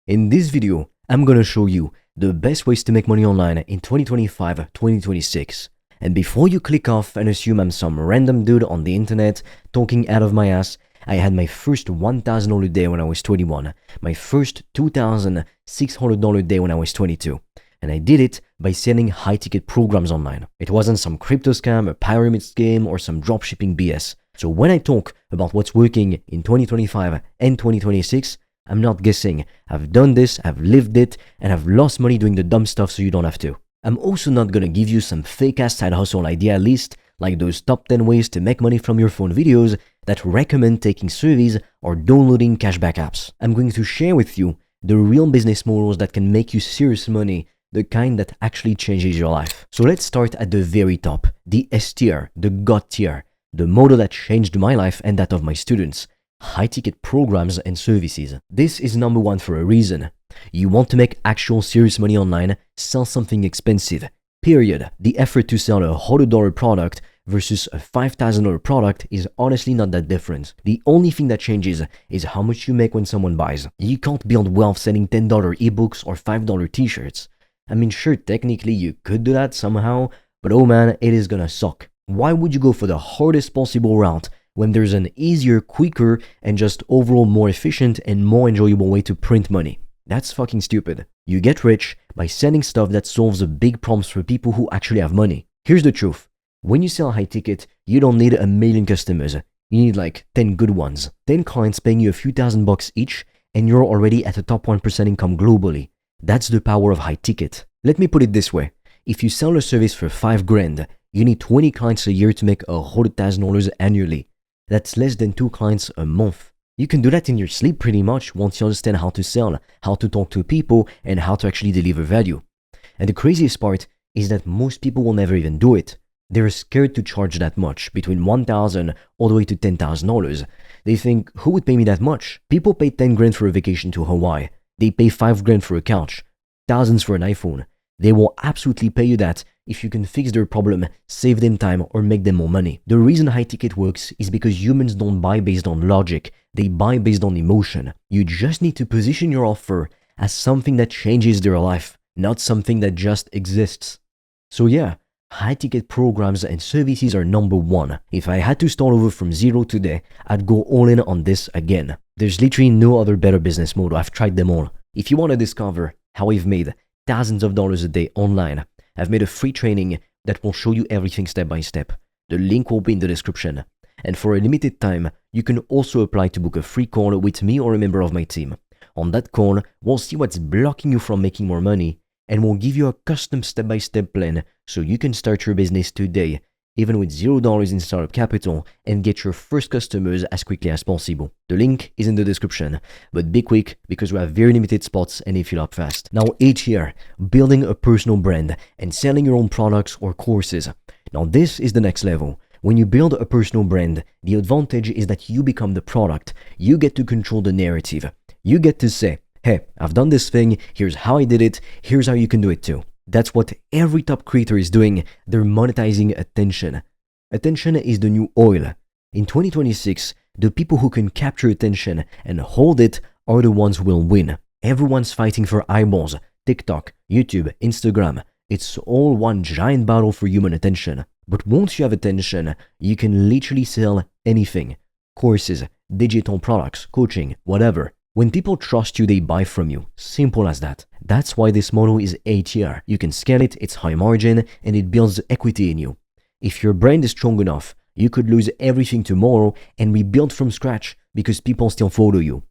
In this video, I'm gonna show you the best ways to make money online in 2025-2026. And before you click off and assume I'm some random dude on the internet talking out of my ass, I had my first $1,000 day when I was 21, my first $2,600 day when I was 22. And I did it by selling high-ticket programs online. It wasn't some crypto scam, a pyramid scheme, or some dropshipping BS. So when I talk about what's working in 2025 and 2026, I'm not guessing. I've done this, I've lived it, and I've lost money doing the dumb stuff so you don't have to. I'm also not gonna give you some fake-ass side hustle idea list like those top 10 ways to make money from your phone videos that recommend taking surveys or downloading cashback apps. I'm going to share with you the real business models that can make you serious money, the kind that actually changes your life. So let's start at the very top, the S tier, the God tier, the model that changed my life and that of my students. High-ticket programs and services. This is number one for a reason. You want to make actual serious money online, sell something expensive. Period. The effort to sell a $100 product versus a $5,000 product is honestly not that different. The only thing that changes is how much you make when someone buys. You can't build wealth selling $10 ebooks or $5 t-shirts. I mean, sure, technically you could do that somehow, but oh man, it is gonna suck. Why would you go for the hardest possible route when there's an easier, quicker, and just overall more efficient and more enjoyable way to print money? That's fucking stupid. You get rich by selling stuff that solves the big problems for people who actually have money. Here's the truth. When you sell high ticket, you don't need 1 million customers. You need like 10 good ones. 10 clients paying you a few $1,000s each, and you're already at a top 1% income globally. That's the power of high ticket. Let me put it this way. If you sell a service for $5,000, you need 20 clients a year to make $100,000 annually. That's less than 2 clients a month. You can do that in your sleep pretty much once you understand how to sell, how to talk to people, and how to actually deliver value. And the craziest part is that most people will never even do it. They're scared to charge that much, between $1,000 all the way to $10,000. They think, who would pay me that much? People pay 10 grand for a vacation to Hawaii. They pay 5 grand for a couch, thousands for an iPhone. They will absolutely pay you that if you can fix their problem, save them time, or make them more money. The reason high ticket works is because humans don't buy based on logic, they buy based on emotion. You just need to position your offer as something that changes their life, not something that just exists. So yeah, high ticket programs and services are number one. If I had to start over from zero today, I'd go all in on this again. There's literally no other better business model. I've tried them all. If you want to discover how I've made thousands of dollars a day online, I've made a free training that will show you everything step by step. The link will be in the description. And for a limited time, you can also apply to book a free call with me or a member of my team. On that call, we'll see what's blocking you from making more money, and we'll give you a custom step-by-step plan so you can start your business today, even with $0 in startup capital, and get your first customers as quickly as possible. The link is in the description, but be quick because we have very limited spots and they fill up fast. Now, each year, building a personal brand and selling your own products or courses. Now, this is the next level. When you build a personal brand, the advantage is that you become the product. You get to control the narrative. You get to say, hey, I've done this thing, here's how I did it, here's how you can do it too. That's what every top creator is doing. They're monetizing attention. Attention is the new oil. In 2026, the people who can capture attention and hold it are the ones who will win. Everyone's fighting for eyeballs. TikTok, YouTube, Instagram. It's all one giant battle for human attention. But once you have attention, you can literally sell anything. Courses, digital products, coaching, whatever. When people trust you, they buy from you. Simple as that. That's why this model is A tier. You can scale it, it's high margin, and it builds equity in you. If your brand is strong enough, you could lose everything tomorrow and rebuild from scratch because people still follow you.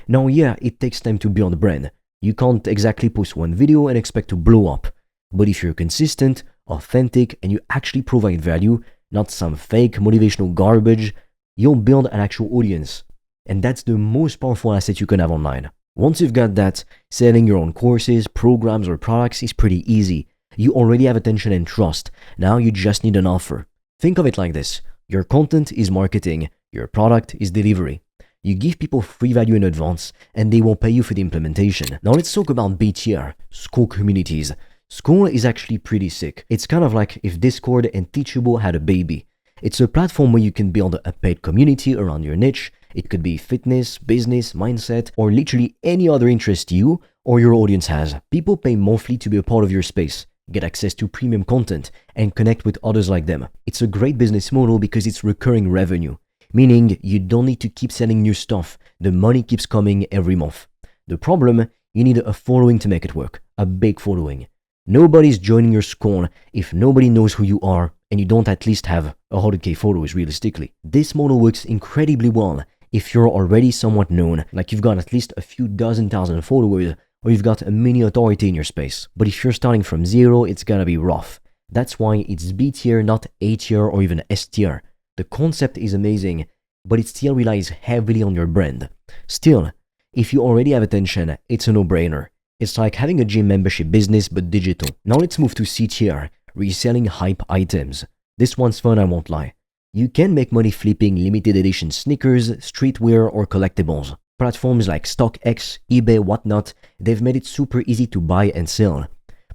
Now, yeah, it takes time to build a brand. You can't exactly post one video and expect to blow up. But if you're consistent, authentic, and you actually provide value, not some fake motivational garbage, you'll build an actual audience. And that's the most powerful asset you can have online. Once you've got that, selling your own courses, programs, or products is pretty easy. You already have attention and trust. Now you just need an offer. Think of it like this. Your content is marketing. Your product is delivery. You give people free value in advance, and they will pay you for the implementation. Now let's talk about B tier, school communities. School is actually pretty sick. It's kind of like if Discord and Teachable had a baby. It's a platform where you can build a paid community around your niche It could be fitness, business, mindset, or literally any other interest you or your audience has. People pay monthly to be a part of your space, get access to premium content, and connect with others like them. It's a great business model because it's recurring revenue, meaning you don't need to keep selling new stuff. The money keeps coming every month. The problem, you need a following to make it work, a big following. Nobody's joining your squad if nobody knows who you are and you don't at least have 100k followers realistically. This model works incredibly well if you're already somewhat known, like you've got at least a few dozen thousand followers or you've got a mini authority in your space. But if you're starting from zero, it's gonna be rough. That's why it's B tier, not A tier or even S tier. The concept is amazing, but it still relies heavily on your brand. Still, if you already have attention, it's a no-brainer. It's like having a gym membership business but digital. Now let's move to C tier, reselling hype items. This one's fun, I won't lie. You can make money flipping limited edition sneakers, streetwear, or collectibles. Platforms like StockX, eBay, whatnot, they've made it super easy to buy and sell.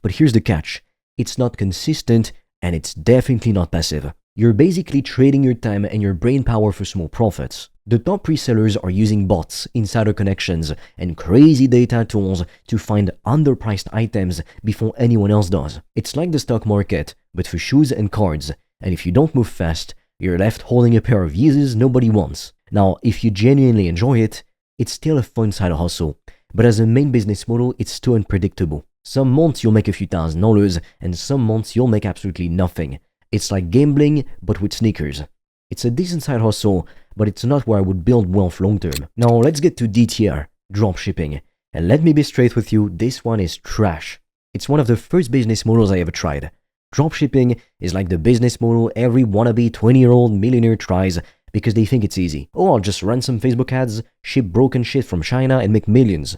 But here's the catch. It's not consistent and it's definitely not passive. You're basically trading your time and your brain power for small profits. The top resellers are using bots, insider connections, and crazy data tools to find underpriced items before anyone else does. It's like the stock market, but for shoes and cards, and if you don't move fast, you're left holding a pair of Yeezys nobody wants. Now, if you genuinely enjoy it, it's still a fun side hustle, but as a main business model, it's too unpredictable. Some months you'll make a few $1,000, and some months you'll make absolutely nothing. It's like gambling, but with sneakers. It's a decent side hustle, but it's not where I would build wealth long term. Now let's get to D tier, dropshipping. And let me be straight with you, this one is trash. It's one of the first business models I ever tried. Dropshipping is like the business model every wannabe 20-year-old millionaire tries because they think it's easy. Oh, I'll just run some Facebook ads, ship broken shit from China and make millions.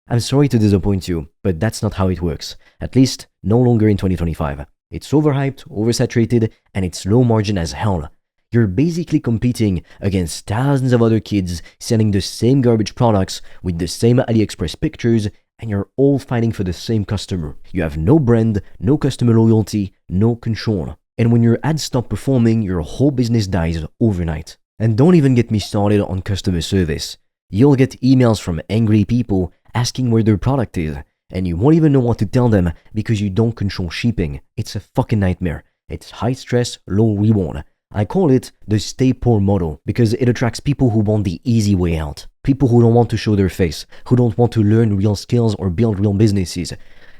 I'm sorry to disappoint you, but that's not how it works. At least, no longer in 2025. It's overhyped, oversaturated, and it's low margin as hell. You're basically competing against thousands of other kids selling the same garbage products with the same AliExpress pictures, and you're all fighting for the same customer. You have no brand, no customer loyalty, no control. And when your ads stop performing, your whole business dies overnight. And don't even get me started on customer service. You'll get emails from angry people asking where their product is, and you won't even know what to tell them because you don't control shipping. It's a fucking nightmare. It's high stress, low reward. I call it the stay poor model because it attracts people who want the easy way out. People who don't want to show their face, who don't want to learn real skills or build real businesses.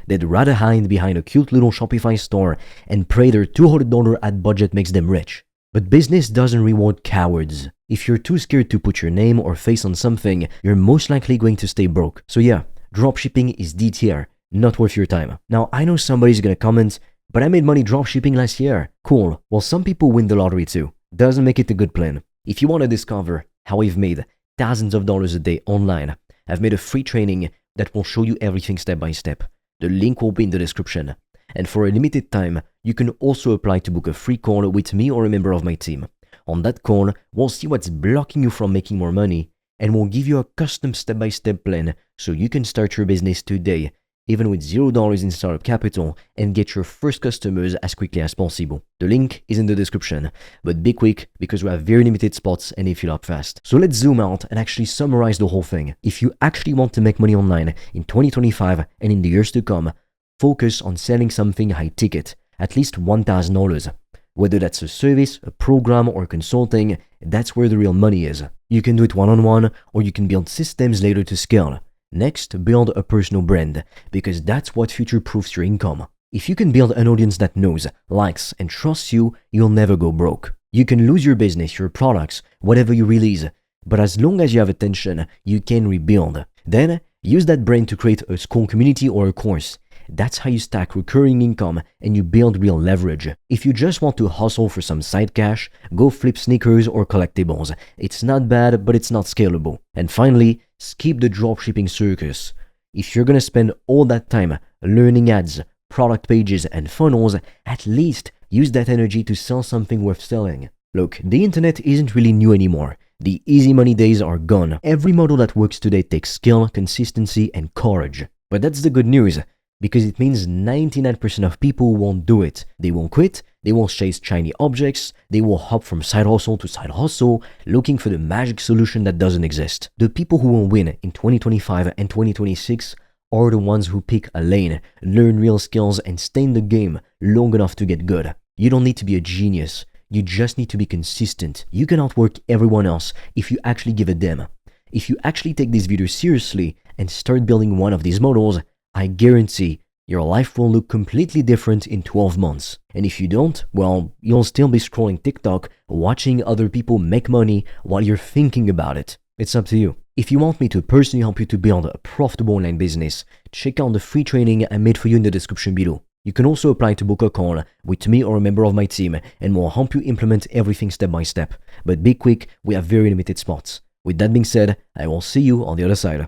They'd rather hide behind a cute little Shopify store and pray their $200 ad budget makes them rich. But business doesn't reward cowards. If you're too scared to put your name or face on something, you're most likely going to stay broke. So yeah, dropshipping is D tier, not worth your time. Now, I know somebody's gonna comment, but I made money dropshipping last year. Cool. Well, some people win the lottery too. Doesn't make it a good plan. If you want to discover how I've made thousands of dollars a day online, I've made a free training that will show you everything step by step. The link will be in the description. And for a limited time, you can also apply to book a free call with me or a member of my team. On that call, we'll see what's blocking you from making more money, and we'll give you a custom step-by-step plan so you can start your business today, even with $0 in startup capital, and get your first customers as quickly as possible. The link is in the description, but be quick because we have very limited spots and they fill up fast. So let's zoom out and actually summarize the whole thing. If you actually want to make money online in 2025 and in the years to come, focus on selling something high ticket, at least $1,000. Whether that's a service, a program, or consulting, that's where the real money is. You can do it one-on-one, or you can build systems later to scale. Next, build a personal brand, because that's what future-proofs your income. If you can build an audience that knows, likes, and trusts you, you'll never go broke. You can lose your business, your products, whatever you release, but as long as you have attention, you can rebuild. Then, use that brand to create a school community or a course. That's how you stack recurring income and you build real leverage. If you just want to hustle for some side cash, go flip sneakers or collectibles. It's not bad, but it's not scalable. And finally, skip the dropshipping circus. If you're gonna spend all that time learning ads, product pages, and funnels, at least use that energy to sell something worth selling. Look, the internet isn't really new anymore. The easy money days are gone. Every model that works today takes skill, consistency, and courage. But that's the good news, because it means 99% of people won't do it. They won't quit, They will chase shiny objects, they will hop from side hustle to side hustle, looking for the magic solution that doesn't exist. The people who will win in 2025 and 2026 are the ones who pick a lane, learn real skills, and stay in the game long enough to get good. You don't need to be a genius, you just need to be consistent. You can outwork everyone else if you actually give a damn. If you actually take this video seriously and start building one of these models, I guarantee your life will look completely different in 12 months. And if you don't, well, you'll still be scrolling TikTok, watching other people make money while you're thinking about it. It's up to you. If you want me to personally help you to build a profitable online business, check out the free training I made for you in the description below. You can also apply to book a call with me or a member of my team, and we'll help you implement everything step by step. But be quick, we have very limited spots. With that being said, I will see you on the other side.